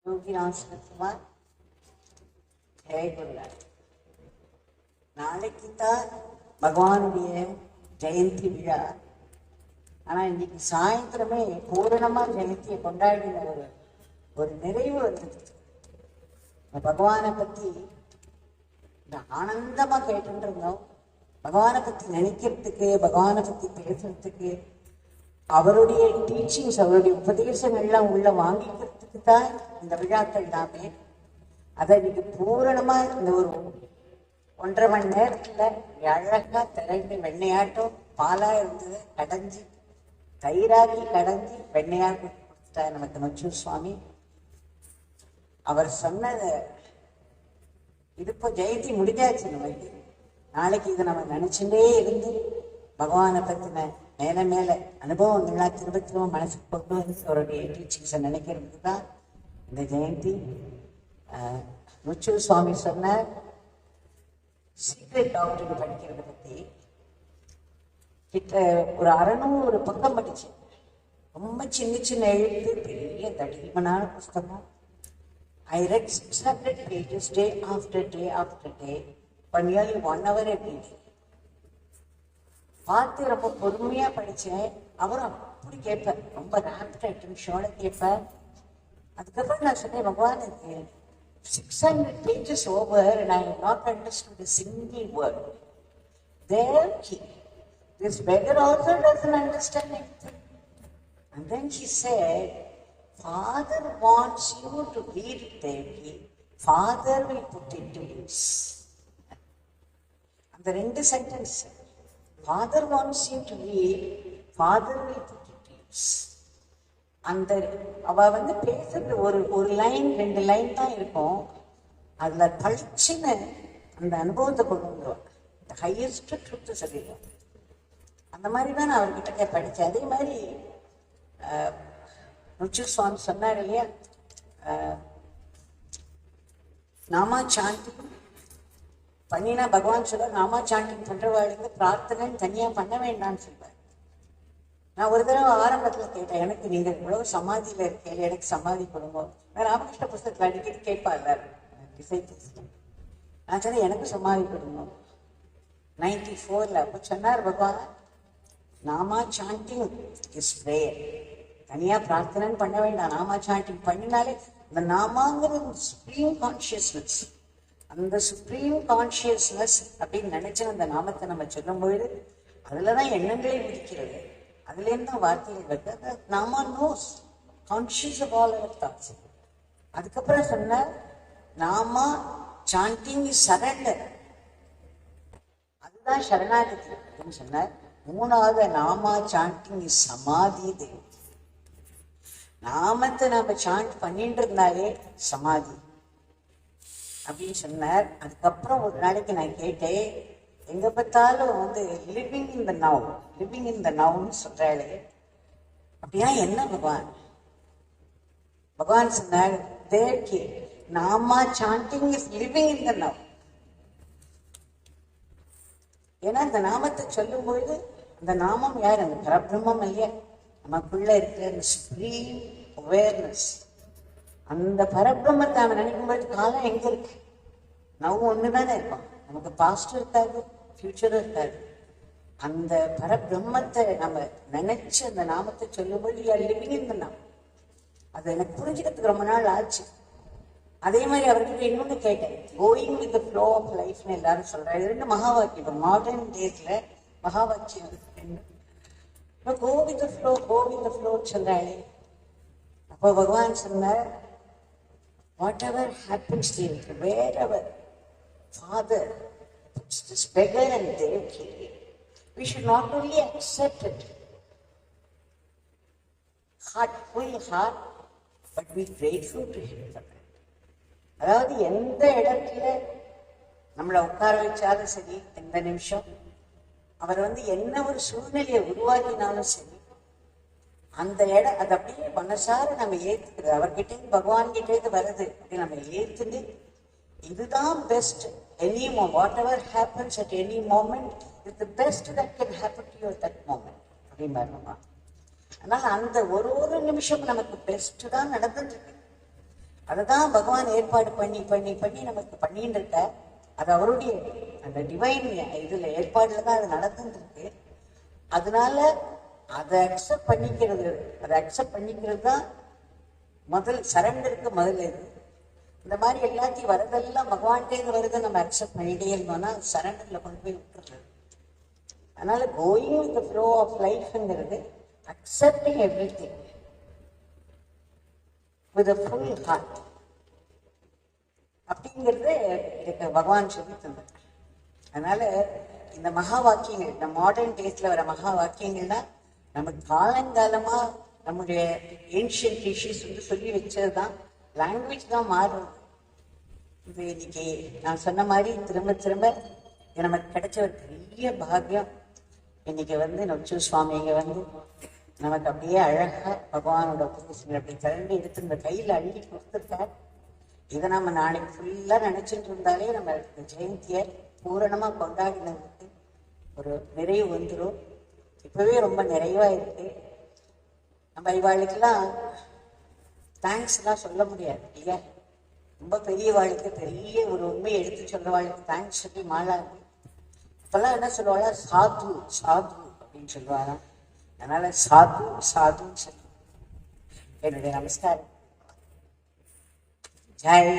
யோகிராசனகுமார் ஜெயகுருராஜ். நாளைக்கு தான் பகவானுடைய ஜெயந்தி விழா. ஆனால் இன்னைக்கு சாயந்தரமே பூரணமாக ஜெயந்தியை கொண்டாடின ஒரு நிறைவு வந்துடுது. பகவானை பற்றி ஆனந்தமாக கேட்டுட்டு இருந்தோம். பகவானை பற்றி நினைக்கிறதுக்கு, பகவானை பற்றி பேசுறதுக்கு, அவருடைய டீச்சிங்ஸ், அவருடைய உபதேசங்கள்லாம் உள்ள வாங்கிக்கிறதுக்கு தான் இந்த விழாக்கள் எல்லாமே. அதை இன்னைக்கு பூரணமா இந்த ஒரு 1.5 மணி நேரத்துல அழகா திரண்டு வெண்ணையாட்டம் பாலா இருந்தது கடைஞ்சி தயிராக்கி கடைஞ்சி வெண்ணையாக்கி கொடுத்துட்டா நமக்கு நொச்சூர் சுவாமி. அவர் சொன்னது இது இப்போ ஜெயந்தி முடிஞ்சாச்சு. நமக்கு நாளைக்கு இதை நம்ம நினைச்சுட்டே இருந்து பகவானை பத்தின மேல மேல அனுபவங்கள்லாம் திரும்ப திரும்ப மனசுக்கு கொண்டு வந்து அவருடைய டீச்சிங்ஸை நினைக்கிறதுக்கு தான் இந்த ஜெயந்தி. நொச்சூர் சுவாமி சொன்ன சீக்ரெட் டாக்டர் படிக்கிறத பத்தி கிட்ட ஒரு 600 பக்கம் படிச்சு, ரொம்ப சின்ன சின்ன எழுத்து, பெரிய தடிமனான புஸ்தகம். I read 600 pages day after day after day for nearly 1 hour every day. பார்த்து ரொம்ப பொறுமையா படிச்சேன். அவரும் அப்படி கேட்பார், ரொம்ப ரேப்ட் அட்டென்ஷனோட கேட்பார். அதுக்கப்புறம் நான் சொன்னேன், பகவான் 600 pages over and I have not understood a single word. There this beggar also doesn't understand anything. And then he said, Father wants you to read it, Devaki. Father will put it to use. And the 2 sentences, Father wants you to read, Father will put it to use. அந்த அவ பேசுறது ஒரு line 2 line தான் இருக்கும். அதுல பளிச்சுன்னு அந்த அனுபவத்தை கொண்டு வந்துருவான். ஹையஸ்ட் ட்ரூத் சொல்லிடுவான். அந்த மாதிரி தான் நான் அவர்கிட்ட படித்தேன். அதே மாதிரி நொச்சூர் சுவாமி சொன்னார் இல்லையா, நாமா சாண்டிங் பண்ணினா பகவான் சொல்ல நாமா சாண்டிங் பண்றவாளுக்கு பிரார்த்தனை தனியா பண்ண வேண்டாம்னு சொல்வார். நான் ஒரு தடவை ஆரம்பத்தில் கேட்டேன், எனக்கு நீங்க இவ்வளவு சமாதியில இருக்கேன், எனக்கு சமாதி கொடுங்க. நான் ராமகிருஷ்ண புஸ்தகத்தில் அடிக்கடி கேட்பார் நான் சொன்னேன், எனக்கு சமாதி கொடுங்க. 94 அப்போ சொன்னார் பகவான், நாமா சாண்டிங் இஸ் பிரேயர். தனியா பிரார்த்தனை பண்ண வேண்டாம். நாமா சாண்டிங் பண்ணினாலே இந்த நாமாங்கிறது சுப்ரீம் கான்சியஸ்னஸ். அந்த சுப்ரீம் கான்சியஸ்னஸ் அப்படின்னு நினைச்சு அந்த நாமத்தை நம்ம சொல்லும் பொழுது அதுலதான் எண்ணங்களே விதிக்கிறது. அதுலேருந்து தான் வார்த்தைகள் வருது. நாமா knows conscious of all our thoughts. அதுக்கப்புறம் சொன்ன நாமா சாண்டிங் இஸ் சரண்டர், அதுதான் சரணாகதி அப்படின்னு சொன்னார். 3வது நாமா சாண்டிங் இஸ் சமாதி. நாமத்தை நாம சாண்ட் பண்ணிட்டு இருந்தாலே சமாதி அப்படின்னு சொன்னார். அதுக்கப்புறம் ஒரு நாளைக்கு நான் கேட்டேன், எங்க பார்த்தாலும் living in the now, living in the நவ்னு சொல்றாளே, அப்படின்னா என்ன பகவான்? பகவான் சொன்னார், தேக்கி நாமா chanting is living in the now. ஏன்னா இந்த நாமத்தை சொல்லும் பொழுது அந்த நாமம் யார்? அந்த பரபிரம்மம் இல்லையா, நமக்குள்ள இருக்கிற அந்த சுப்ரீம் அவேர்னஸ். அந்த பரபிரம்மத்தை அவன் நினைக்கும் போது காலம் எங்க இருக்கு? நவ் ஒண்ணுதானே இருப்பான். நமக்கு பாஸ்டும் இருக்காது, ஃபியூச்சரும் இருக்காது. அந்த பரபிரம்மத்தை நம்ம நினைச்சு அந்த நாமத்தை சொல்லும்போது யார் லிவிங் இன் த நவ். அது எனக்கு புரிஞ்சுக்கிறதுக்கு ரொம்ப நாள் ஆச்சு. அதே மாதிரி அவர்கிட்ட இன்னொன்னு கேட்டேன், going with the flow of லைஃப்னு எல்லாரும் சொல்றாரு. இது 2 மகா வாக்கியம். மாடர்ன் டேஸ்ல மகா வாக்கியம் go with the flow, go with the flow சொல்றாளே. அப்போ பகவான் சொன்னார், whatever happens to you, wherever Father puts this beggar and Devaki, we should not only accept it, full heart, but be grateful to him for that. அதாவது எந்த இடத்துல நம்மளை உட்கார வச்சாலும் சரி, எந்த நிமிஷம் அவர் என்ன ஒரு சூழ்நிலையை உருவாக்கினாலும் சரி, அந்த இடம் அது அப்படியே மனசார நம்ம ஏத்துக்கிறது. அவர்கிட்ட பகவான் கிட்டே வருது அப்படி நம்ம ஏத்துட்டு, இதுதான் best. Any what ever happens at any moment is the best that can happen to you at that moment அப்படின்னா. அதனால அந்த ஒரு நிமிஷம் நமக்கு பெஸ்ட் தான் நடந்துட்டு இருக்கு. அதுதான் பகவான் ஏற்பாடு பண்ணி பண்ணி பண்ணி நமக்கு பண்ணிட்டு இருக்க. அது அவருடைய அந்த டிவைன் இதுல ஏற்பாடுல தான் அது நடந்துட்டு இருக்கு. அதனால அதை அக்செப்ட் பண்ணிக்கிறது தான் முதல் சரண்டருக்கு முதல் இது. இந்த மாதிரி எல்லாத்தையும் வரதெல்லாம் பகவான்கிட்டேருந்து வருதை நம்ம அக்செப்ட் பண்ணிட்டே இருந்தோம்னா சரண்டர்ல கொண்டு போய் விட்டுறது. அதனால going with the flow of லைஃப்ங்கிறது accepting everything with a full heart அப்படிங்கிறது எனக்கு பகவான் சொல்லி தந்தார். அதனால இந்த மகா வாக்கியங்கள், இந்த மாடர்ன் டேஸ்ட்ல வர மகா வாக்கியங்கள்னா நமக்கு காலங்காலமா நம்முடைய ஏன்ஷியன்ட் ரிஷிஸ் சொல்லி வச்சதுதான். லாங்குவேஜ் தான் மாறும். இது இன்னைக்கு நான் சொன்ன மாதிரி திரும்ப திரும்ப நமக்கு கிடைச்ச ஒரு பெரிய பாக்கியம். இன்னைக்கு நொச்சு சுவாமிங்க நமக்கு அப்படியே அழகா பகவானோட உபதேசங்கள் அப்படி திரண்டு எடுத்து இந்த கையில அள்ளி கொடுத்துருக்கார். இதை நம்ம நாளைக்கு ஃபுல்லா நினைச்சிட்டு இருந்தாலே நம்ம இந்த ஜெயந்தியை பூரணமா கொண்டாடினதுக்கு ஒரு நிறைவு வந்துடும். இப்பவே ரொம்ப நிறைவா இருக்கு. நம்ம இவாளுக்கெல்லாம் தேங்க்ஸ் எல்லாம் சொல்ல முடியாது இல்லையா? ரொம்ப பெரிய வாழ்க்கை பெரிய ஒரு உண்மையை எடுத்து சொல்ற வாழ்க்கை தேங்க்ஸ் சொல்லி மாளாது. இப்பெல்லாம் என்ன சொல்லுவாளா, சாது சாது அப்படின்னு சொல்லுவாங்க. அதனால சாது சாதுன்னு சொல்லி என்னுடைய நமஸ்காரம். ஜெய்